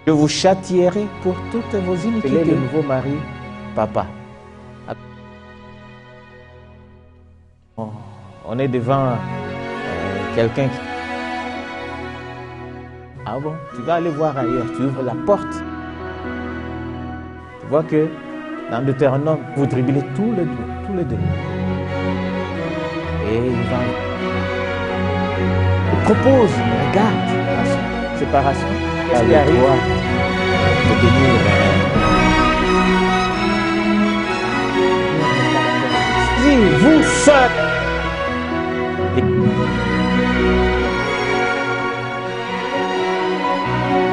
Je vous châtierai pour toutes vos iniquités. Le nouveau mari, papa. On est devant quelqu'un qui... Ah bon, tu vas aller voir ailleurs, tu ouvres la porte. Tu vois que dans Deutéronome, vous dribblez tous les deux. Et il va... Il propose, regarde, la séparation. Qu'est-ce qui arrive? De venir... Si vous seul...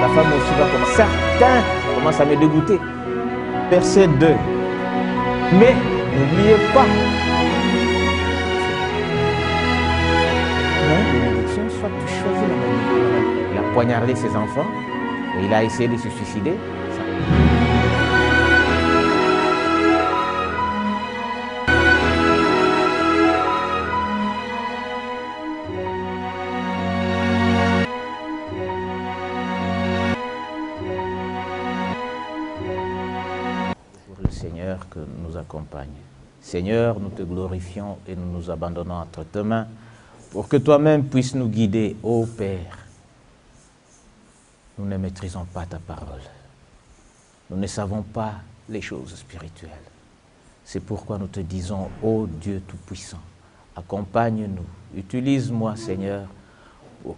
La femme aussi va commencer. Certains commencent à me dégoûter. Verset 2. Mais n'oubliez pas. Bénédiction, soit tu choisis la malédiction. Il a poignardé ses enfants et il a essayé de se suicider. Seigneur, que nous accompagne. Seigneur, nous te glorifions et nous nous abandonnons entre tes mains pour que toi-même puisses nous guider, ô Père. Nous ne maîtrisons pas ta parole. Nous ne savons pas les choses spirituelles. C'est pourquoi nous te disons, ô Dieu Tout-Puissant, accompagne-nous, utilise-moi, Seigneur,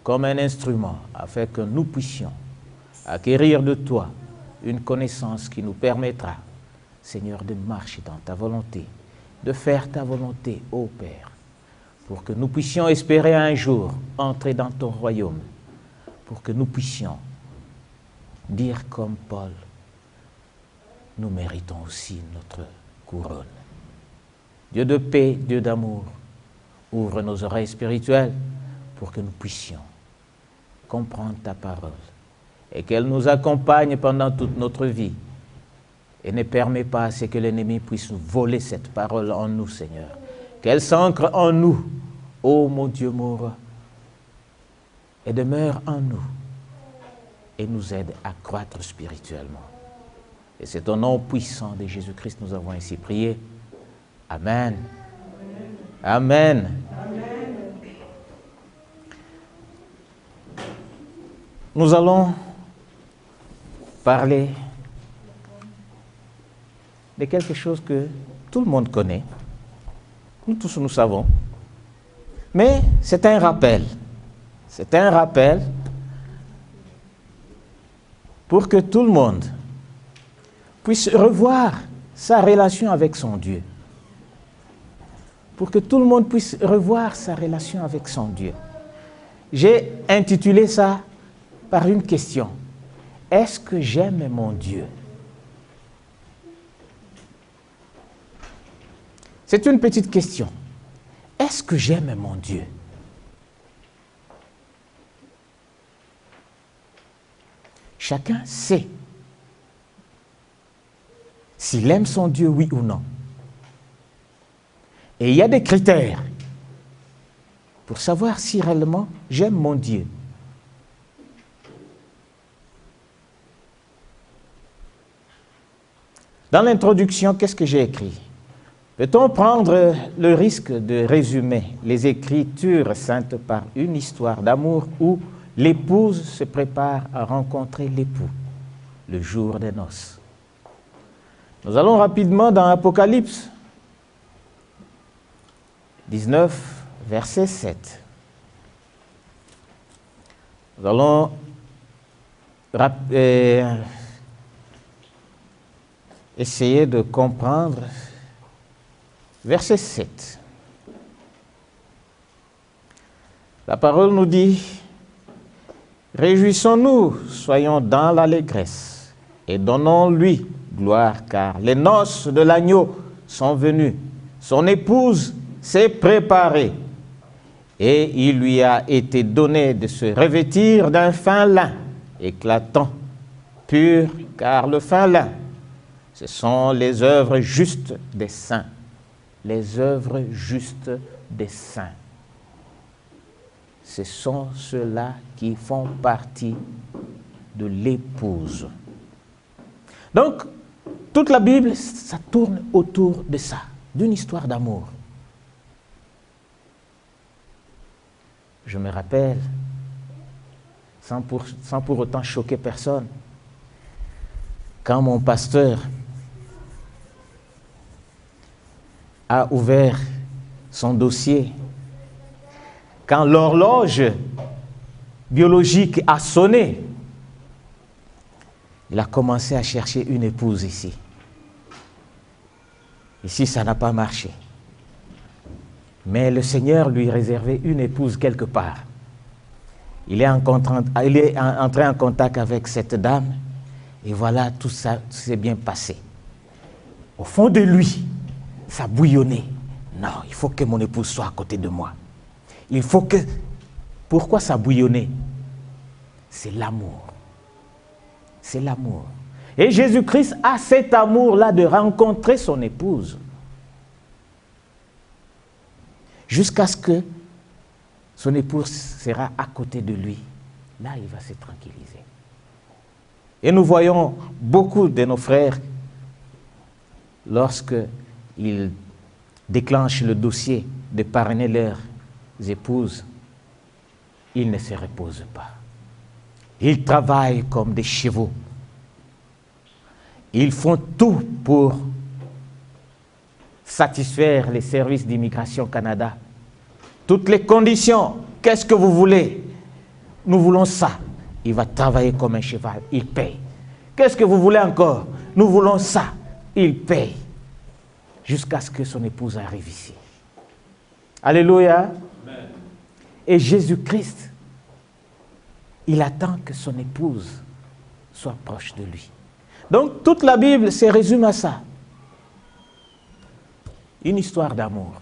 comme un instrument afin que nous puissions acquérir de toi une connaissance qui nous permettra, Seigneur, de marcher dans ta volonté, de faire ta volonté, ô Père, pour que nous puissions espérer un jour entrer dans ton royaume, pour que nous puissions dire comme Paul, nous méritons aussi notre couronne. Dieu de paix, Dieu d'amour, ouvre nos oreilles spirituelles pour que nous puissions comprendre ta parole et qu'elle nous accompagne pendant toute notre vie. Et ne permet pas à ce que l'ennemi puisse voler cette parole en nous, Seigneur. Qu'elle s'ancre en nous, ô mon Dieu, mon roi, et demeure en nous, et nous aide à croître spirituellement. Et c'est au nom puissant de Jésus-Christ nous avons ainsi prié. Amen. Amen. Amen. Nous allons parler de quelque chose que tout le monde connaît, nous tous nous savons, mais c'est un rappel. C'est un rappel pour que tout le monde puisse revoir sa relation avec son Dieu. Pour que tout le monde puisse revoir sa relation avec son Dieu. J'ai intitulé ça par une question. Est-ce que j'aime mon Dieu? C'est une petite question. Est-ce que j'aime mon Dieu? Chacun sait s'il aime son Dieu, oui ou non. Et il y a des critères pour savoir si réellement j'aime mon Dieu. Dans l'introduction, qu'est-ce que j'ai écrit? Peut-on prendre le risque de résumer les Écritures saintes par une histoire d'amour où l'épouse se prépare à rencontrer l'époux le jour des noces? Nous allons rapidement dans Apocalypse 19, verset 7. Nous allons essayer de comprendre verset 7. La parole nous dit, « Réjouissons-nous, soyons dans l'allégresse, et donnons-lui gloire, car les noces de l'agneau sont venues. Son épouse s'est préparée, et il lui a été donné de se revêtir d'un fin lin, éclatant, pur, car le fin lin, ce sont les œuvres justes des saints. » Les œuvres justes des saints. Ce sont ceux-là qui font partie de l'épouse. Donc, toute la Bible, ça tourne autour de ça, d'une histoire d'amour. Je me rappelle, sans pour autant choquer personne, quand mon pasteur a ouvert son dossier, quand l'horloge biologique a sonné, il a commencé à chercher une épouse ici. Ici, ça n'a pas marché. Mais le Seigneur lui réservait une épouse quelque part. Il est entré en contact avec cette dame et voilà, tout ça s'est bien passé. Au fond de lui, ça bouillonnait. Non, il faut que mon épouse soit à côté de moi. Il faut que... Pourquoi ça bouillonnait? C'est l'amour. C'est l'amour. Et Jésus-Christ a cet amour-là de rencontrer son épouse. Jusqu'à ce que son épouse sera à côté de lui. Là, il va se tranquilliser. Et nous voyons beaucoup de nos frères, lorsqu'ils déclenchent le dossier de parrainer leurs épouses, ils ne se reposent pas. Ils travaillent comme des chevaux. Ils font tout pour satisfaire les services d'immigration Canada. Toutes les conditions, qu'est-ce que vous voulez? Nous voulons ça. Il va travailler comme un cheval, il paye. Qu'est-ce que vous voulez encore? Nous voulons ça, il paye. Jusqu'à ce que son épouse arrive ici. Alléluia. Amen. Et Jésus-Christ, il attend que son épouse soit proche de lui. Donc toute la Bible se résume à ça. Une histoire d'amour.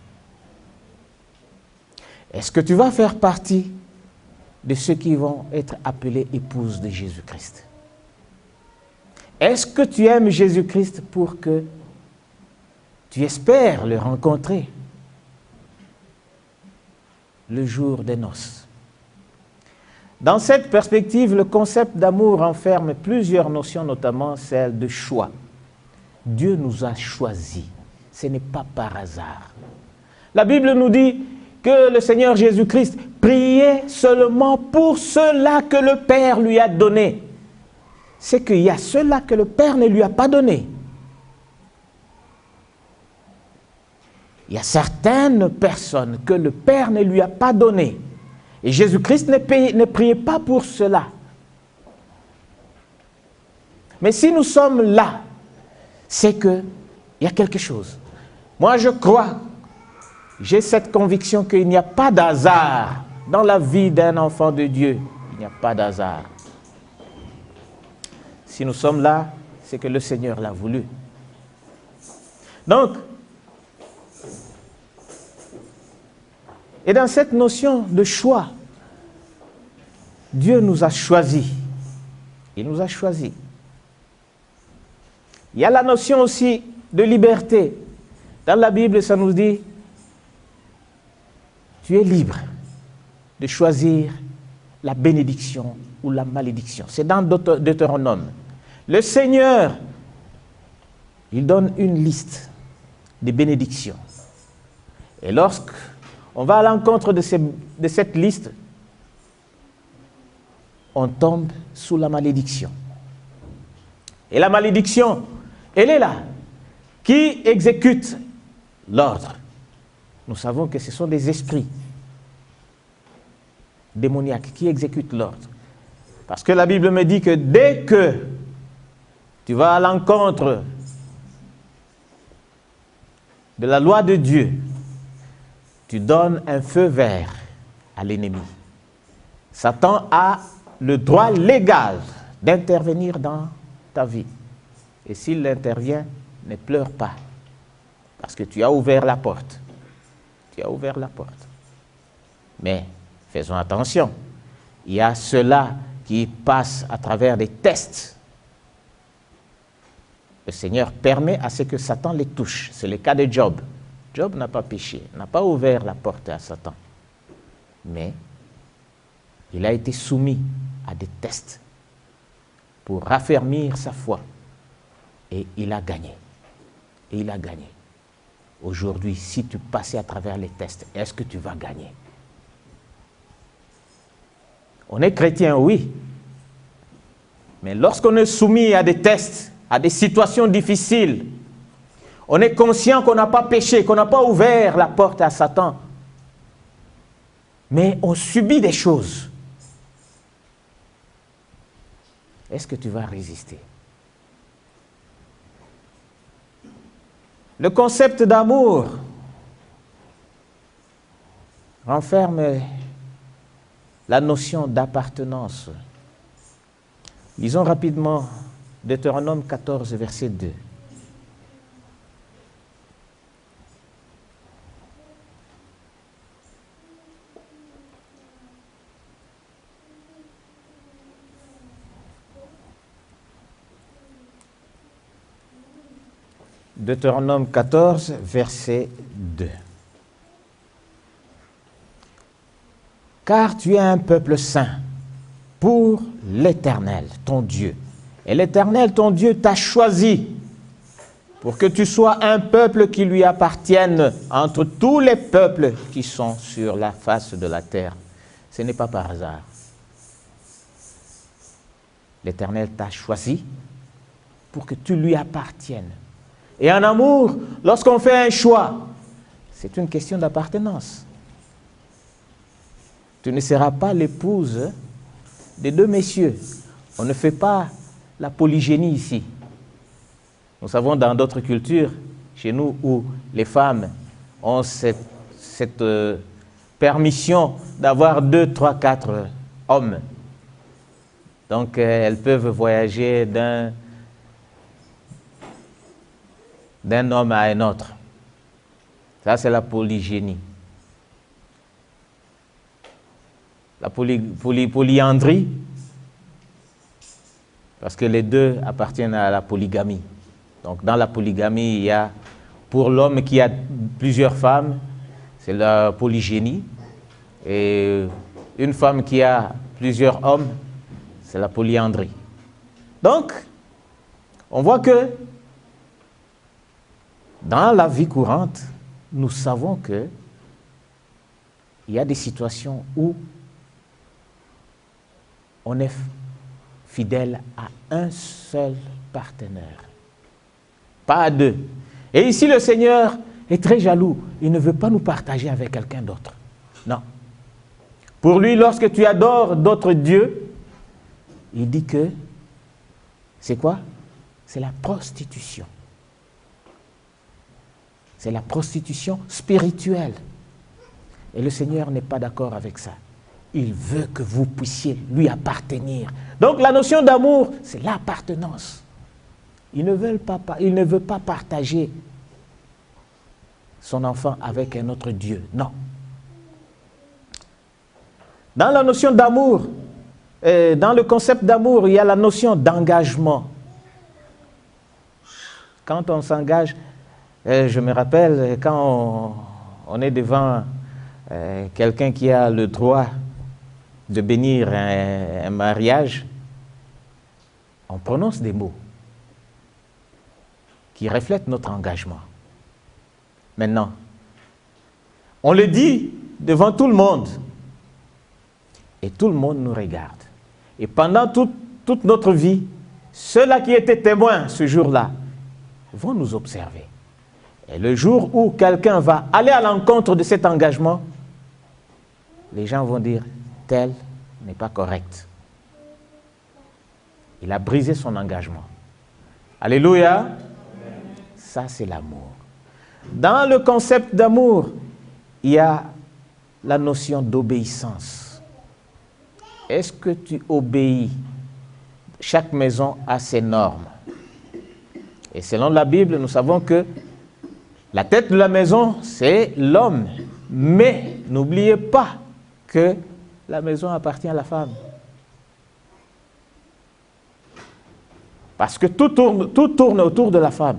Est-ce que tu vas faire partie de ceux qui vont être appelés épouses de Jésus-Christ? Est-ce que tu aimes Jésus-Christ pour que tu espères le rencontrer le jour des noces? Dans cette perspective, le concept d'amour renferme plusieurs notions, notamment celle de choix. Dieu nous a choisis. Ce n'est pas par hasard. La Bible nous dit que le Seigneur Jésus-Christ priait seulement pour ceux-là que le Père lui a donné. C'est qu'il y a ceux-là que le Père ne lui a pas donné. Il y a certaines personnes que le Père ne lui a pas données. Et Jésus-Christ ne priait pas pour cela. Mais si nous sommes là, c'est qu'il y a quelque chose. Moi, je crois, j'ai cette conviction qu'il n'y a pas d'hasard dans la vie d'un enfant de Dieu. Il n'y a pas d'hasard. Si nous sommes là, c'est que le Seigneur l'a voulu. Donc, et dans cette notion de choix, Dieu nous a choisis. Il nous a choisis. Il y a la notion aussi de liberté. Dans la Bible, ça nous dit, tu es libre de choisir la bénédiction ou la malédiction. C'est dans Deutéronome. Le Seigneur, il donne une liste de bénédictions. Et lorsqu'on va à l'encontre de cette liste, on tombe sous la malédiction. Et la malédiction, elle est là. Qui exécute l'ordre? Nous savons que ce sont des esprits démoniaques qui exécutent l'ordre. Parce que la Bible me dit que dès que tu vas à l'encontre de la loi de Dieu, tu donnes un feu vert à l'ennemi. Satan a le droit légal d'intervenir dans ta vie. Et s'il intervient, ne pleure pas. Parce que tu as ouvert la porte. Tu as ouvert la porte. Mais faisons attention. Il y a ceux-là qui passent à travers des tests. Le Seigneur permet à ce que Satan les touche. C'est le cas de Job. Job n'a pas péché, n'a pas ouvert la porte à Satan. Mais il a été soumis à des tests. pour raffermir sa foi. Et il a gagné. Et il a gagné. Aujourd'hui, si tu passais à travers les tests, est-ce que tu vas gagner? On est chrétien, oui. Mais lorsqu'on est soumis à des tests, à des situations difficiles, on est conscient qu'on n'a pas péché, qu'on n'a pas ouvert la porte à Satan. Mais on subit des choses. Est-ce que tu vas résister? Le concept d'amour renferme la notion d'appartenance. Lisons rapidement Deutéronome 14, verset 2. Deutéronome 14, verset 2. Car tu es un peuple saint pour l'Éternel, ton Dieu. Et l'Éternel, ton Dieu, t'a choisi pour que tu sois un peuple qui lui appartienne entre tous les peuples qui sont sur la face de la terre. Ce n'est pas par hasard. L'Éternel t'a choisi pour que tu lui appartiennes. Et en amour, lorsqu'on fait un choix, c'est une question d'appartenance. Tu ne seras pas l'épouse des deux messieurs. On ne fait pas la polygénie ici. Nous savons dans d'autres cultures, chez nous, où les femmes ont cette permission d'avoir 2, 3, 4 hommes. Donc, elles peuvent voyager d'un homme à un autre. Ça, c'est la polygénie. La polyandrie, parce que les deux appartiennent à la polygamie. Donc, dans la polygamie, il y a, pour l'homme qui a plusieurs femmes, c'est la polygénie. Et une femme qui a plusieurs hommes, c'est la polyandrie. Donc, on voit que dans la vie courante, nous savons que il y a des situations où on est fidèle à un seul partenaire, pas à deux. Et ici, le Seigneur est très jaloux. Il ne veut pas nous partager avec quelqu'un d'autre. Non. Pour lui, lorsque tu adores d'autres dieux, il dit que c'est quoi? C'est la prostitution. C'est la prostitution spirituelle. Et le Seigneur n'est pas d'accord avec ça. Il veut que vous puissiez lui appartenir. Donc la notion d'amour, c'est l'appartenance. Il ne veut pas partager son enfant avec un autre Dieu. Non. Dans la notion d'amour, dans le concept d'amour, il y a la notion d'engagement. Quand on s'engage, je me rappelle quand on est devant quelqu'un qui a le droit de bénir un mariage, on prononce des mots qui reflètent notre engagement. Maintenant, on le dit devant tout le monde et tout le monde nous regarde. Et pendant toute notre vie, ceux-là qui étaient témoins ce jour-là vont nous observer. Et le jour où quelqu'un va aller à l'encontre de cet engagement, les gens vont dire, tel n'est pas correct. Il a brisé son engagement. Alléluia. Amen. Ça, c'est l'amour. Dans le concept d'amour, il y a la notion d'obéissance. Est-ce que tu obéis? Chaque maison a ses normes. Et selon la Bible, nous savons que la tête de la maison, c'est l'homme. Mais n'oubliez pas que la maison appartient à la femme. Parce que tout tourne autour de la femme.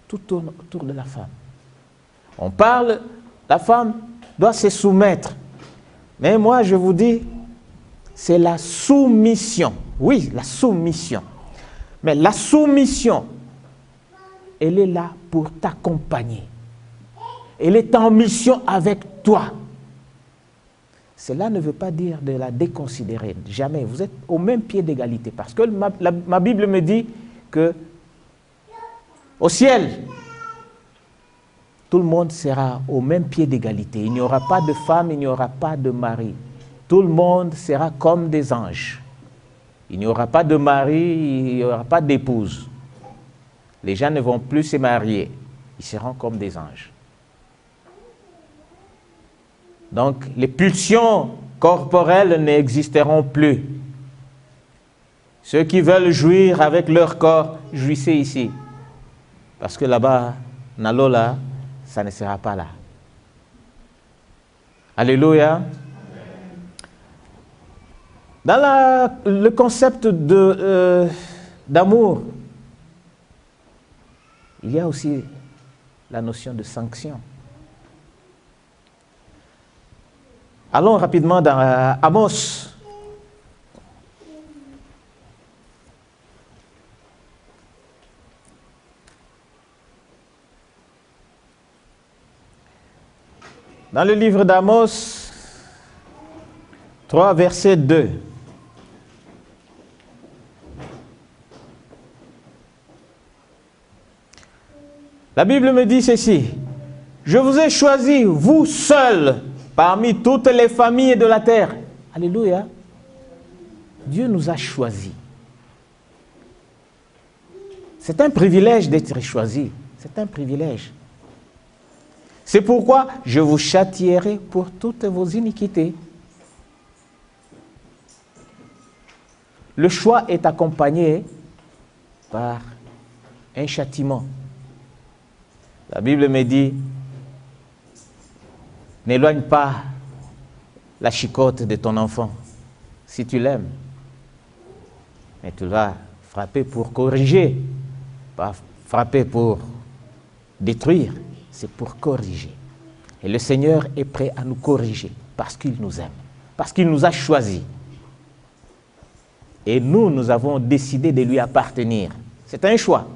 Tout tourne autour de la femme. On parle, la femme doit se soumettre. Mais moi, je vous dis, c'est la soumission. Oui, la soumission. Mais la soumission, elle est là pour t'accompagner. Elle est en mission avec toi. Cela ne veut pas dire de la déconsidérer. Jamais. Vous êtes au même pied d'égalité. Parce que ma Bible me dit que au ciel, tout le monde sera au même pied d'égalité. Il n'y aura pas de femme, il n'y aura pas de mari. Tout le monde sera comme des anges. Il n'y aura pas de mari, il n'y aura pas d'épouse. Les gens ne vont plus se marier. Ils seront comme des anges. Donc, les pulsions corporelles n'existeront plus. Ceux qui veulent jouir avec leur corps, jouissez ici. Parce que là-bas, Nalola, ça ne sera pas là. Alléluia. Dans le concept d'amour, il y a aussi la notion de sanction. Allons rapidement dans Amos. Dans le livre d'Amos, 3, verset 2. La Bible me dit ceci: je vous ai choisi, vous seuls, parmi toutes les familles de la terre. Alléluia. Dieu nous a choisis. C'est un privilège d'être choisi. C'est un privilège. C'est pourquoi je vous châtierai pour toutes vos iniquités. Le choix est accompagné par un châtiment. La Bible me dit: n'éloigne pas la chicotte de ton enfant, si tu l'aimes. Mais tu vas frapper pour corriger, pas frapper pour détruire, c'est pour corriger. Et le Seigneur est prêt à nous corriger parce qu'il nous aime, parce qu'il nous a choisis. Et nous avons décidé de lui appartenir. C'est un choix.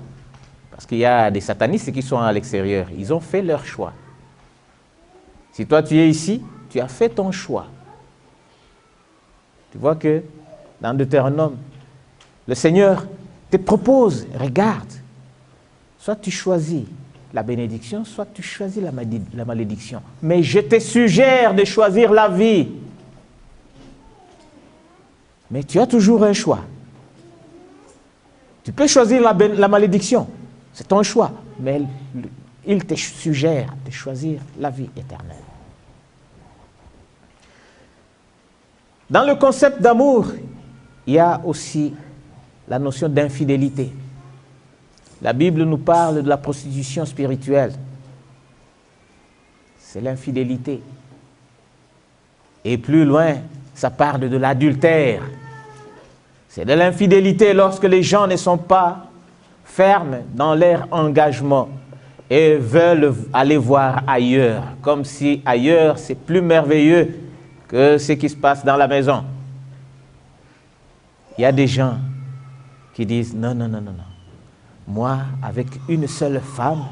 Parce qu'il y a des satanistes qui sont à l'extérieur. Ils ont fait leur choix. Si toi tu es ici, tu as fait ton choix. Tu vois que dans Deutéronome, le Seigneur te propose, regarde, soit tu choisis la bénédiction, soit tu choisis la malédiction. Mais je te suggère de choisir la vie. Mais tu as toujours un choix. Tu peux choisir la malédiction, c'est ton choix, mais il te suggère de choisir la vie éternelle. Dans le concept d'amour, il y a aussi la notion d'infidélité. La Bible nous parle de la prostitution spirituelle. C'est l'infidélité. Et plus loin, ça parle de l'adultère. C'est de l'infidélité lorsque les gens ne sont pas fermes dans leur engagement et veulent aller voir ailleurs, comme si ailleurs c'est plus merveilleux que ce qui se passe dans la maison. Il y a des gens qui disent non, non, non, non, non. Moi, avec une seule femme,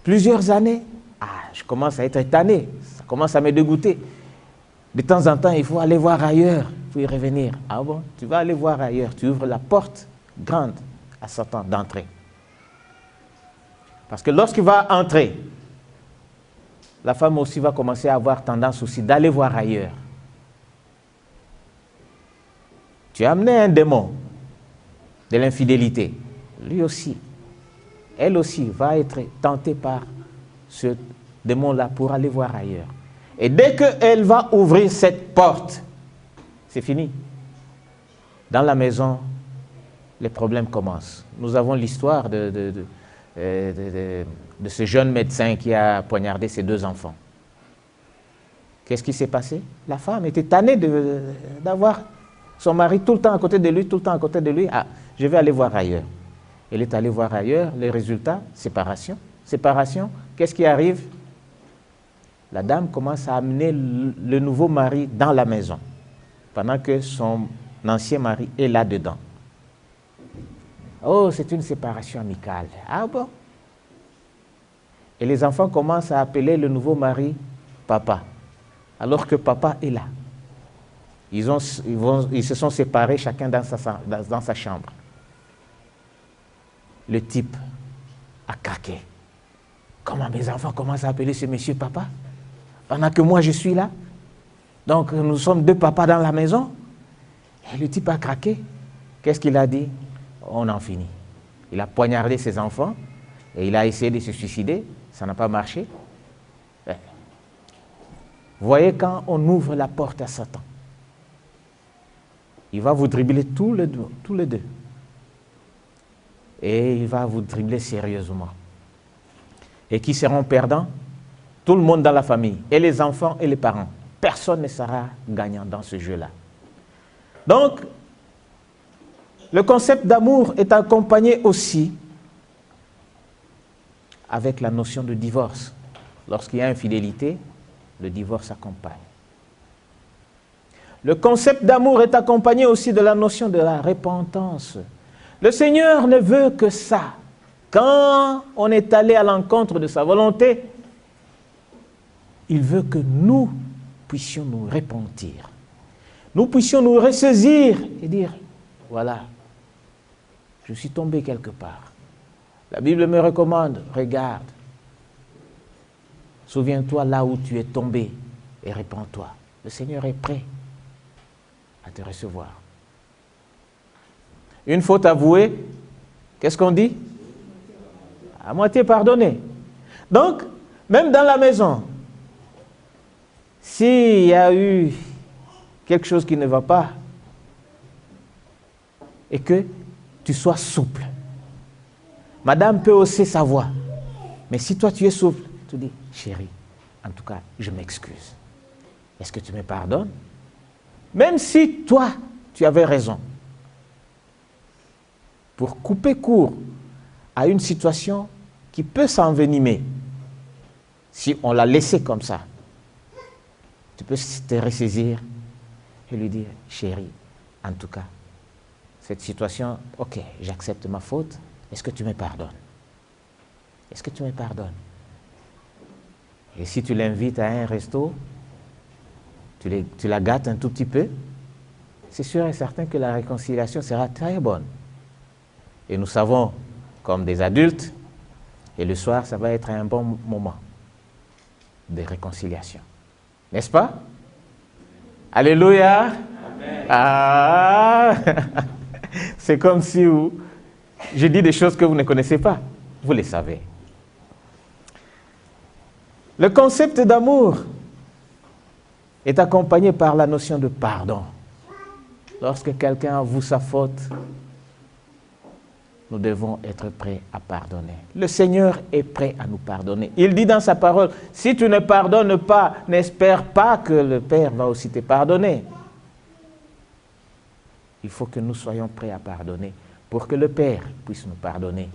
plusieurs années, je commence à être tanné, ça commence à me dégoûter. De temps en temps, il faut aller voir ailleurs, il faut y revenir. Ah bon, tu vas aller voir ailleurs, tu ouvres la porte grande à Satan d'entrer. Parce que lorsqu'il va entrer, la femme aussi va commencer à avoir tendance aussi d'aller voir ailleurs. Tu as amené un démon de l'infidélité. Lui aussi, elle aussi va être tentée par ce démon-là pour aller voir ailleurs. Et dès qu'elle va ouvrir cette porte, c'est fini. Dans la maison, les problèmes commencent. Nous avons l'histoire de ce jeune médecin qui a poignardé ses 2 enfants. Qu'est-ce qui s'est passé? La femme était tannée d'avoir son mari tout le temps à côté de lui, tout le temps à côté de lui. Ah, je vais aller voir ailleurs. Elle est allée voir ailleurs. Les résultats, séparation. Séparation, qu'est-ce qui arrive? La dame commence à amener le nouveau mari dans la maison. pendant que son ancien mari est là-dedans. Oh, c'est une séparation amicale. Ah bon? Et les enfants commencent à appeler le nouveau mari papa, alors que papa est là. Ils se sont séparés chacun dans sa chambre. Le type a craqué. Comment mes enfants commencent à appeler ce monsieur papa? Pendant que moi je suis là. Donc nous sommes deux papas dans la maison. Et le type a craqué. Qu'est-ce qu'il a dit? On en finit. Il a poignardé ses enfants et il a essayé de se suicider. Ça n'a pas marché. Vous voyez, quand on ouvre la porte à Satan, il va vous dribbler tous les deux. Et il va vous dribbler sérieusement. Et qui seront perdants? Tout le monde dans la famille, et les enfants et les parents. Personne ne sera gagnant dans ce jeu-là. Donc, le concept d'amour est accompagné aussi avec la notion de divorce. Lorsqu'il y a infidélité, le divorce accompagne. Le concept d'amour est accompagné aussi de la notion de la repentance. Le Seigneur ne veut que ça. Quand on est allé à l'encontre de sa volonté, il veut que nous puissions nous repentir. Nous puissions nous ressaisir et dire, voilà, je suis tombé quelque part. La Bible me recommande, regarde, souviens-toi là où tu es tombé et repens-toi. Le Seigneur est prêt à te recevoir. Une faute avouée, qu'est-ce qu'on dit? À moitié pardonné. Donc, même dans la maison, s'il y a eu quelque chose qui ne va pas, et que tu sois souple. Madame peut hausser sa voix, mais si toi tu es souple, tu dis, chérie, en tout cas, je m'excuse. Est-ce que tu me pardonnes? Même si toi, tu avais raison. Pour couper court à une situation qui peut s'envenimer, si on l'a laissé comme ça, tu peux te ressaisir et lui dire, chérie, en tout cas, cette situation, ok, j'accepte ma faute, est-ce que tu me pardonnes? Est-ce que tu me pardonnes? Et si tu l'invites à un resto, tu la gâtes un tout petit peu, c'est sûr et certain que la réconciliation sera très bonne. Et nous savons, comme des adultes, et le soir, ça va être un bon moment de réconciliation. N'est-ce pas? Alléluia! Amen. Ah! C'est comme si je dis des choses que vous ne connaissez pas. Vous les savez. Le concept d'amour est accompagné par la notion de pardon. Lorsque quelqu'un avoue sa faute, nous devons être prêts à pardonner. Le Seigneur est prêt à nous pardonner. Il dit dans sa parole, si tu ne pardonnes pas, n'espère pas que le Père va aussi te pardonner. Il faut que nous soyons prêts à pardonner pour que le Père puisse nous pardonner.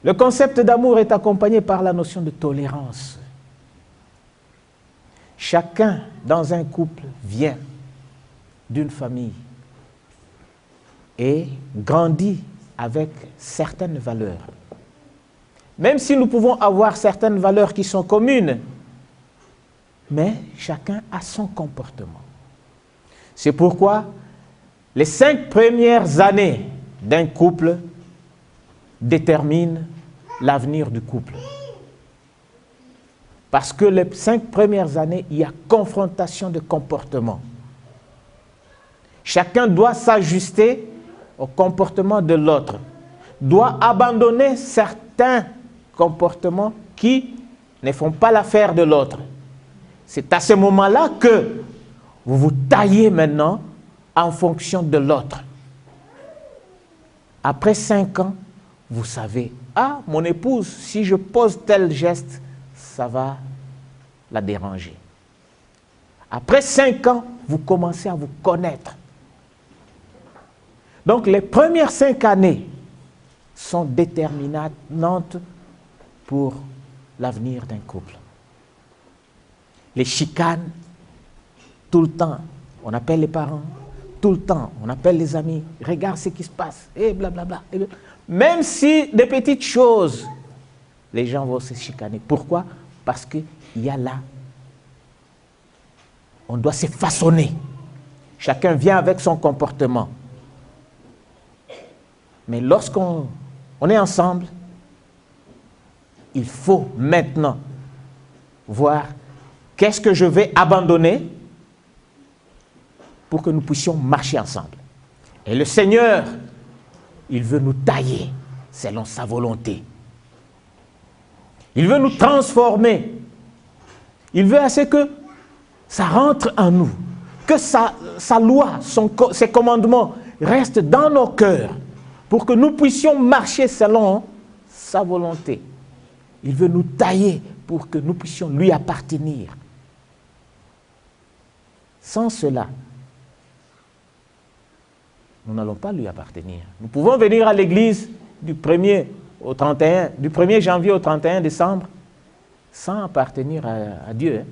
Le concept d'amour est accompagné par la notion de tolérance. Chacun dans un couple vient d'une famille et grandit avec certaines valeurs. Même si nous pouvons avoir certaines valeurs qui sont communes, mais chacun a son comportement. C'est pourquoi les 5 premières années d'un couple déterminent l'avenir du couple. Parce que les 5 premières années, il y a confrontation de comportement. Chacun doit s'ajuster au comportement de l'autre, doit abandonner certains comportements qui ne font pas l'affaire de l'autre. C'est à ce moment-là que vous vous taillez maintenant en fonction de l'autre. Après 5 ans, vous savez, ah, mon épouse, si je pose tel geste, ça va la déranger. Après 5 ans, vous commencez à vous connaître. Donc les premières 5 années sont déterminantes pour l'avenir d'un couple. les chicanes, tout le temps, on appelle les parents, tout le temps, on appelle les amis, regarde ce qui se passe, et blablabla. Même si des petites choses, les gens vont se chicaner. Pourquoi? Parce qu'il y a là, on doit se façonner. Chacun vient avec son comportement. Mais lorsqu'on est ensemble, il faut maintenant voir qu'est-ce que je vais abandonner pour que nous puissions marcher ensemble. Et le Seigneur, il veut nous tailler selon sa volonté. Il veut nous transformer. Il veut à ce que ça rentre en nous, que sa loi, ses commandements restent dans nos cœurs pour que nous puissions marcher selon sa volonté. Il veut nous tailler pour que nous puissions lui appartenir. Sans cela, nous n'allons pas lui appartenir. Nous pouvons venir à l'église du 1er janvier au 31 décembre sans appartenir à Dieu.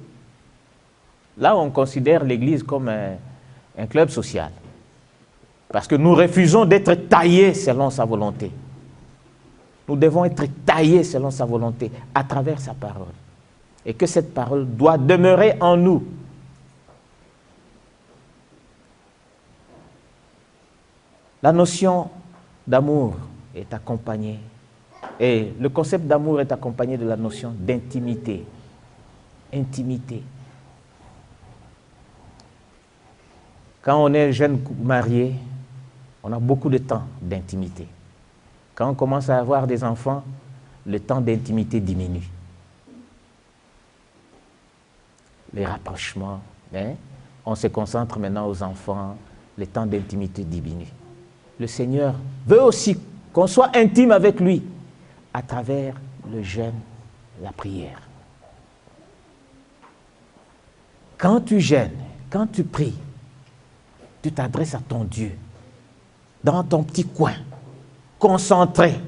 Là, on considère l'église comme un club social. Parce que nous refusons d'être taillés selon sa volonté. Nous devons être taillés selon sa volonté à travers sa parole. Et que cette parole doit demeurer en nous. La notion d'amour est accompagnée, et le concept d'amour est accompagné de la notion d'intimité. Intimité. Quand on est jeune marié, on a beaucoup de temps d'intimité. Quand on commence à avoir des enfants, le temps d'intimité diminue. Les rapprochements, on se concentre maintenant aux enfants, le temps d'intimité diminue. Le Seigneur veut aussi qu'on soit intime avec lui à travers le jeûne, la prière. Quand tu jeûnes, quand tu pries, tu t'adresses à ton Dieu, dans ton petit coin, concentré.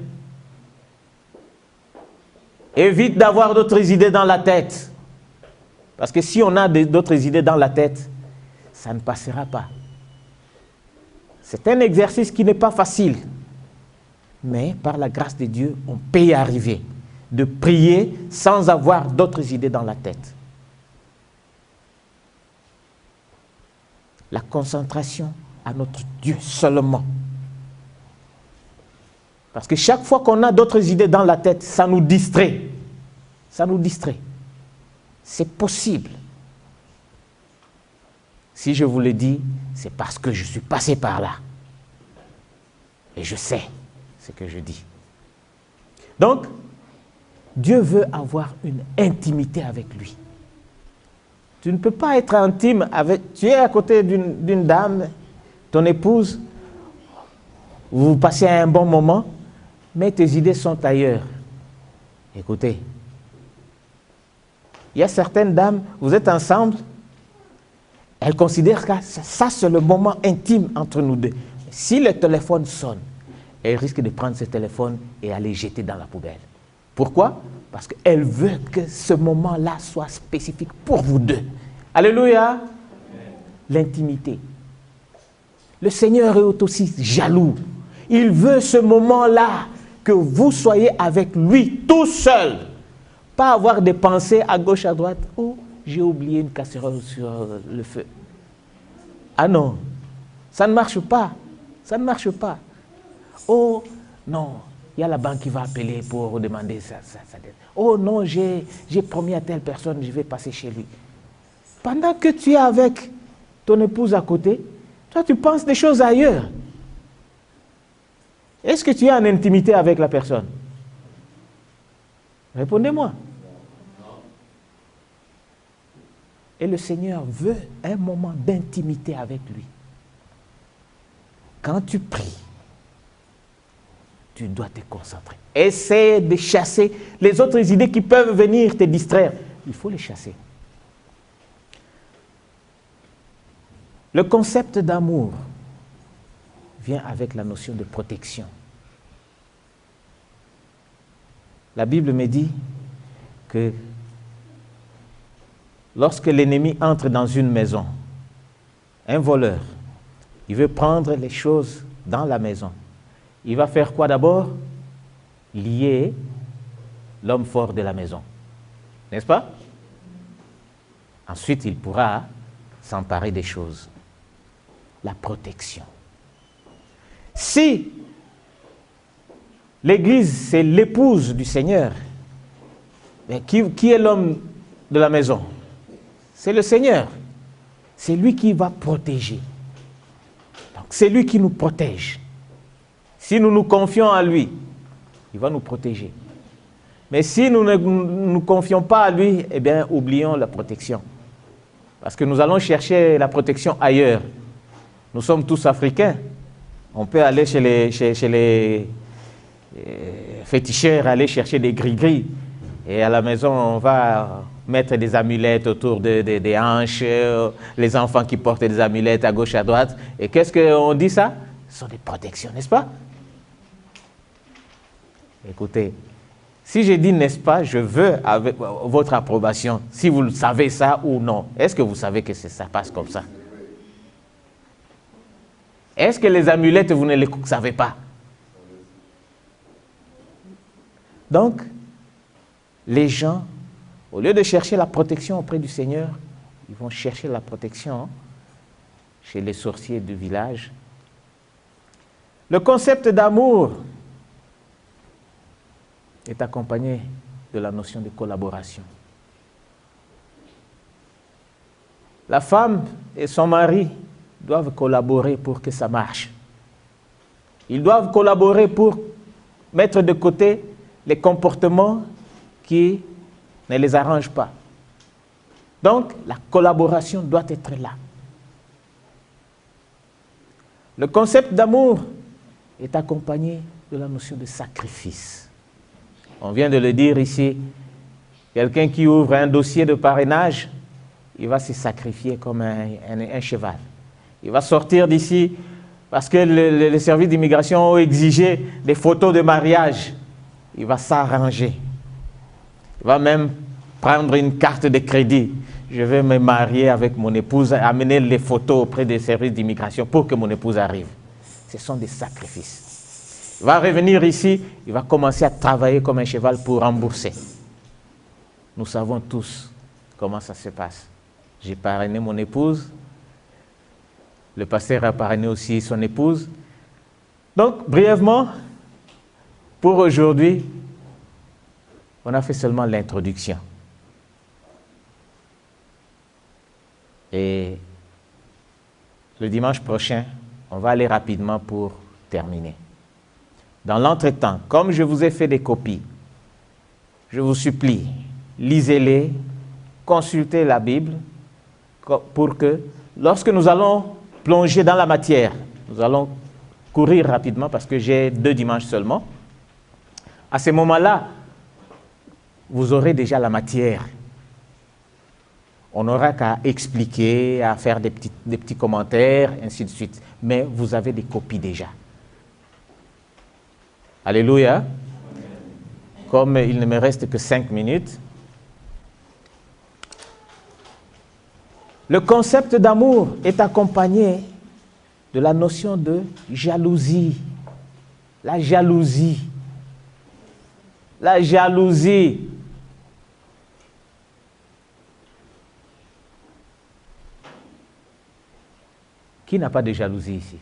Évite d'avoir d'autres idées dans la tête. Parce que si on a d'autres idées dans la tête, ça ne passera pas. C'est un exercice qui n'est pas facile. Mais par la grâce de Dieu, on peut y arriver. De prier sans avoir d'autres idées dans la tête. La concentration à notre Dieu seulement. Parce que chaque fois qu'on a d'autres idées dans la tête, ça nous distrait. Ça nous distrait. C'est possible. Si je vous le dis, c'est parce que je suis passé par là. Et je sais ce que je dis. Donc, Dieu veut avoir une intimité avec lui. Tu ne peux pas être intime avec... Tu es à côté d'une dame, ton épouse, vous passez un bon moment, mais tes idées sont ailleurs. Écoutez, il y a certaines dames, vous êtes ensemble, elles considèrent que ça c'est le moment intime entre nous deux. Si le téléphone sonne, elles risquent de prendre ce téléphone et aller jeter dans la poubelle. Pourquoi? Parce qu'elle veut que ce moment-là soit spécifique pour vous deux. Alléluia. L'intimité. Le Seigneur est aussi jaloux. Il veut ce moment-là que vous soyez avec lui tout seul. Pas avoir des pensées à gauche, à droite. Oh, j'ai oublié une casserole sur le feu. Ah non, ça ne marche pas. Ça ne marche pas. Oh, non, il y a la banque qui va appeler pour demander ça. Oh non, j'ai promis à telle personne, je vais passer chez lui. Pendant que tu es avec ton épouse à côté, toi tu penses des choses ailleurs. Est-ce que tu es en intimité avec la personne? Répondez-moi. Et le Seigneur veut un moment d'intimité avec lui. Quand tu pries, tu dois te concentrer. Essaie de chasser les autres idées qui peuvent venir te distraire. Il faut les chasser. Le concept d'amour vient avec la notion de protection. La Bible me dit que lorsque l'ennemi entre dans une maison, un voleur, il veut prendre les choses dans la maison. Il va faire quoi d'abord? Lier l'homme fort de la maison. N'est-ce pas? Ensuite, il pourra s'emparer des choses. La protection. Si l'Église, c'est l'épouse du Seigneur, mais qui est l'homme de la maison? C'est le Seigneur. C'est lui qui va protéger. Donc, c'est lui qui nous protège. Si nous nous confions à lui, il va nous protéger. Mais si nous ne nous confions pas à lui, eh bien, oublions la protection. Parce que nous allons chercher la protection ailleurs. Nous sommes tous africains. On peut aller chez les féticheurs, aller chercher des gris-gris. Et à la maison, on va mettre des amulettes autour des hanches, les enfants qui portent des amulettes à gauche, à droite. Et qu'est-ce qu'on dit ça? Ce sont des protections, n'est-ce pas? Écoutez, si je dis n'est-ce pas, je veux avec votre approbation, si vous savez ça ou non. Est-ce que vous savez que ça passe comme ça? Est-ce que les amulettes, vous ne les savez pas? Donc, les gens, au lieu de chercher la protection auprès du Seigneur, ils vont chercher la protection chez les sorciers du village. Le concept d'amour est accompagné de la notion de collaboration. La femme et son mari doivent collaborer pour que ça marche. Ils doivent collaborer pour mettre de côté les comportements qui ne les arrangent pas. Donc, la collaboration doit être là. Le concept d'amour est accompagné de la notion de sacrifice. On vient de le dire ici, quelqu'un qui ouvre un dossier de parrainage, il va se sacrifier comme un cheval. Il va sortir d'ici parce que les services d'immigration ont exigé des photos de mariage. Il va s'arranger. Il va même prendre une carte de crédit. Je vais me marier avec mon épouse, amener les photos auprès des services d'immigration pour que mon épouse arrive. Ce sont des sacrifices. Il va revenir ici, il va commencer à travailler comme un cheval pour rembourser. Nous savons tous comment ça se passe. J'ai parrainé mon épouse, le pasteur a parrainé aussi son épouse. Donc, brièvement, pour aujourd'hui, on a fait seulement l'introduction. Et le dimanche prochain, on va aller rapidement pour terminer. Dans l'entretemps, comme je vous ai fait des copies, je vous supplie, lisez-les, consultez la Bible pour que, lorsque nous allons plonger dans la matière, nous allons courir rapidement parce que j'ai 2 dimanches seulement. À ce moment-là, vous aurez déjà la matière. On n'aura qu'à expliquer, à faire des petits commentaires, ainsi de suite. Mais vous avez des copies déjà. Alléluia. Comme il ne me reste que 5 minutes. Le concept d'amour est accompagné de la notion de jalousie. La jalousie. La jalousie. Qui n'a pas de jalousie ici?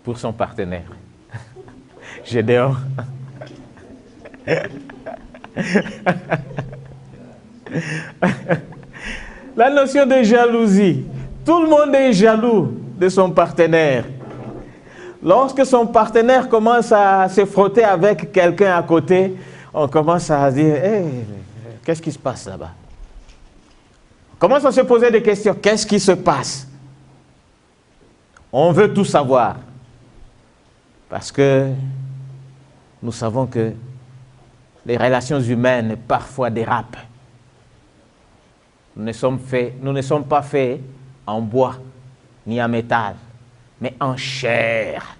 Pour son partenaire. Gédéon. La notion de jalousie. Tout le monde est jaloux de son partenaire. Lorsque son partenaire commence à se frotter avec quelqu'un à côté, on commence à dire, hey, qu'est-ce qui se passe là-bas? On commence à se poser des questions. Qu'est-ce qui se passe? On veut tout savoir. Parce que nous savons que les relations humaines parfois dérapent. Nous ne sommes pas faits en bois ni en métal, mais en chair.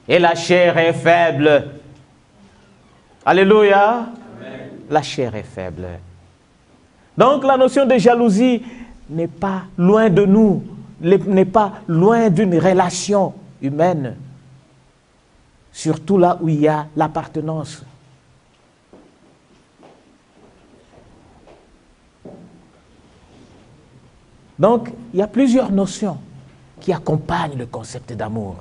Et la chair est faible. Alléluia. Amen. La chair est faible. Donc la notion de jalousie n'est pas loin de nous, n'est pas loin d'une relation humaine, surtout là où il y a l'appartenance. Donc, il y a plusieurs notions qui accompagnent le concept d'amour.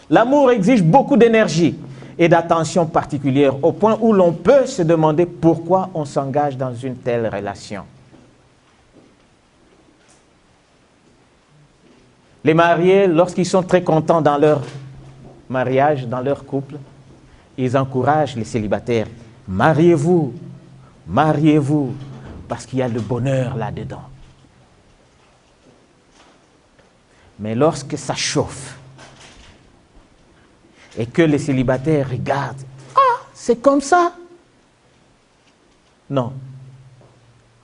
L'amour exige beaucoup d'énergie et d'attention particulière, au point où l'on peut se demander pourquoi on s'engage dans une telle relation. Les mariés, lorsqu'ils sont très contents dans leur mariage, dans leur couple, ils encouragent les célibataires. Mariez-vous, mariez-vous, parce qu'il y a le bonheur là-dedans. Mais lorsque ça chauffe et que les célibataires regardent, ah, c'est comme ça. Non.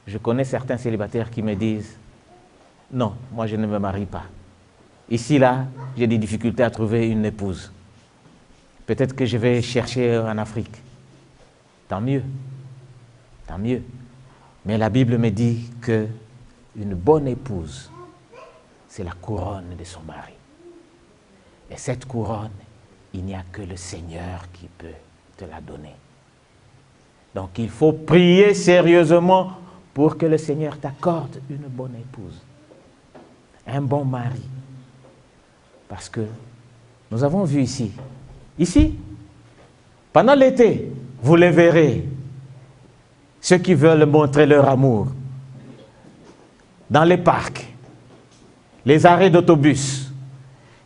Je connais certains célibataires qui me disent, non, moi je ne me marie pas. Ici, là, j'ai des difficultés à trouver une épouse. Peut-être que je vais chercher en Afrique. Tant mieux. Tant mieux. Mais la Bible me dit qu'une bonne épouse, c'est la couronne de son mari. Et cette couronne, il n'y a que le Seigneur qui peut te la donner. Donc il faut prier sérieusement pour que le Seigneur t'accorde une bonne épouse, un bon mari. Parce que nous avons vu ici, pendant l'été, vous les verrez, ceux qui veulent montrer leur amour, dans les parcs, les arrêts d'autobus,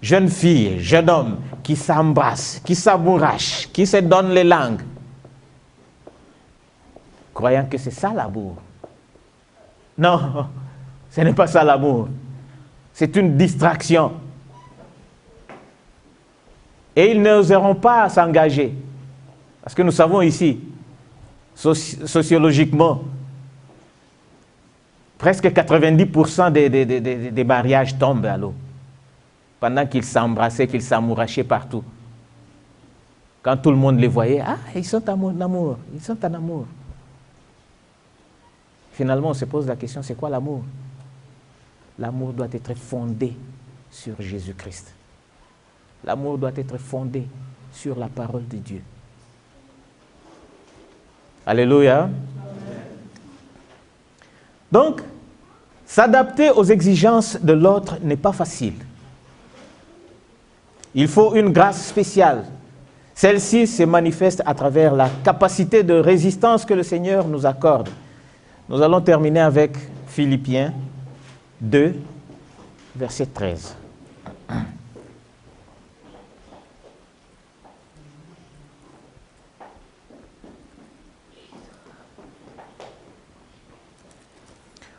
jeunes filles, jeunes hommes qui s'embrassent, qui s'amourachent, qui se donnent les langues, croyant que c'est ça l'amour. Non, ce n'est pas ça l'amour. C'est une distraction. Et ils n'oseront pas s'engager. Parce que nous savons ici, sociologiquement, presque 90% des mariages tombent à l'eau. Pendant qu'ils s'embrassaient, qu'ils s'amourachaient partout. Quand tout le monde les voyait, ah, ils sont en amour, ils sont en amour. Finalement, on se pose la question, c'est quoi l'amour? L'amour doit être fondé sur Jésus-Christ. L'amour doit être fondé sur la parole de Dieu. Alléluia. Amen. Donc, s'adapter aux exigences de l'autre n'est pas facile. Il faut une grâce spéciale. Celle-ci se manifeste à travers la capacité de résistance que le Seigneur nous accorde. Nous allons terminer avec Philippiens 2, verset 13.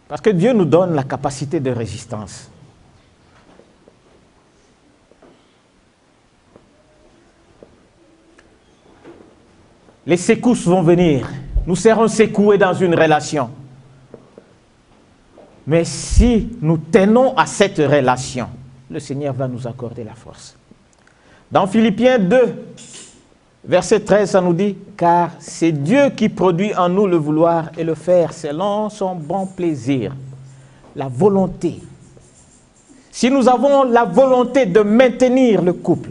Parce que Dieu nous donne la capacité de résistance. Les secousses vont venir. Nous serons secoués dans une relation. Mais si nous tenons à cette relation, le Seigneur va nous accorder la force. Dans Philippiens 2, verset 13, ça nous dit « Car c'est Dieu qui produit en nous le vouloir et le faire selon son bon plaisir. » La volonté. Si nous avons la volonté de maintenir le couple,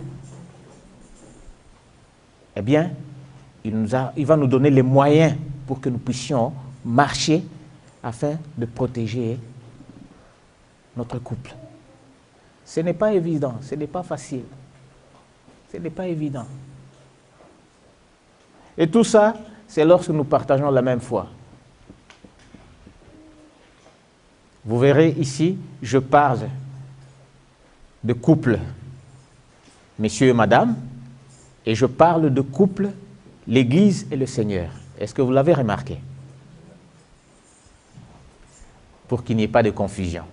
eh bien, il va nous donner les moyens pour que nous puissions marcher afin de protéger notre couple. Ce n'est pas évident, ce n'est pas facile. Ce n'est pas évident. Et tout ça, c'est lorsque nous partageons la même foi. Vous verrez ici, je parle de couple, messieurs et madame, et je parle de couple, l'Église et le Seigneur. Est-ce que vous l'avez remarqué? Pour qu'il n'y ait pas de confusion.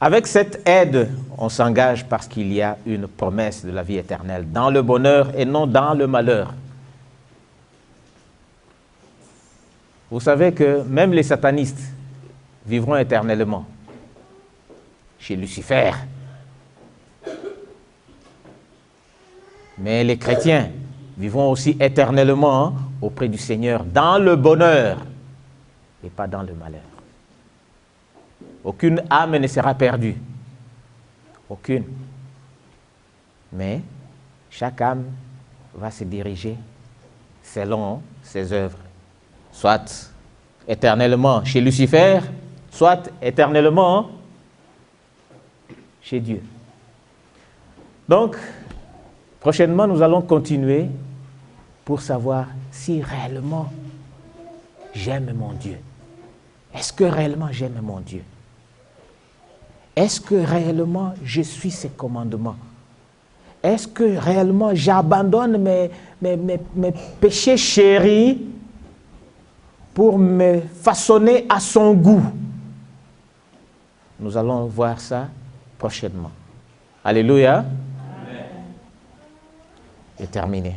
Avec cette aide, on s'engage parce qu'il y a une promesse de la vie éternelle, dans le bonheur et non dans le malheur. Vous savez que même les satanistes vivront éternellement chez Lucifer. Mais les chrétiens vivront aussi éternellement auprès du Seigneur dans le bonheur et pas dans le malheur. Aucune âme ne sera perdue. Aucune. Mais chaque âme va se diriger selon ses œuvres. Soit éternellement chez Lucifer, soit éternellement chez Dieu. Donc, prochainement, nous allons continuer pour savoir si réellement j'aime mon Dieu. Est-ce que réellement j'aime mon Dieu? Est-ce que réellement je suis ses commandements? Est-ce que réellement j'abandonne mes péchés chéris pour me façonner à son goût? Nous allons voir ça prochainement. Alléluia. Amen. Et terminé.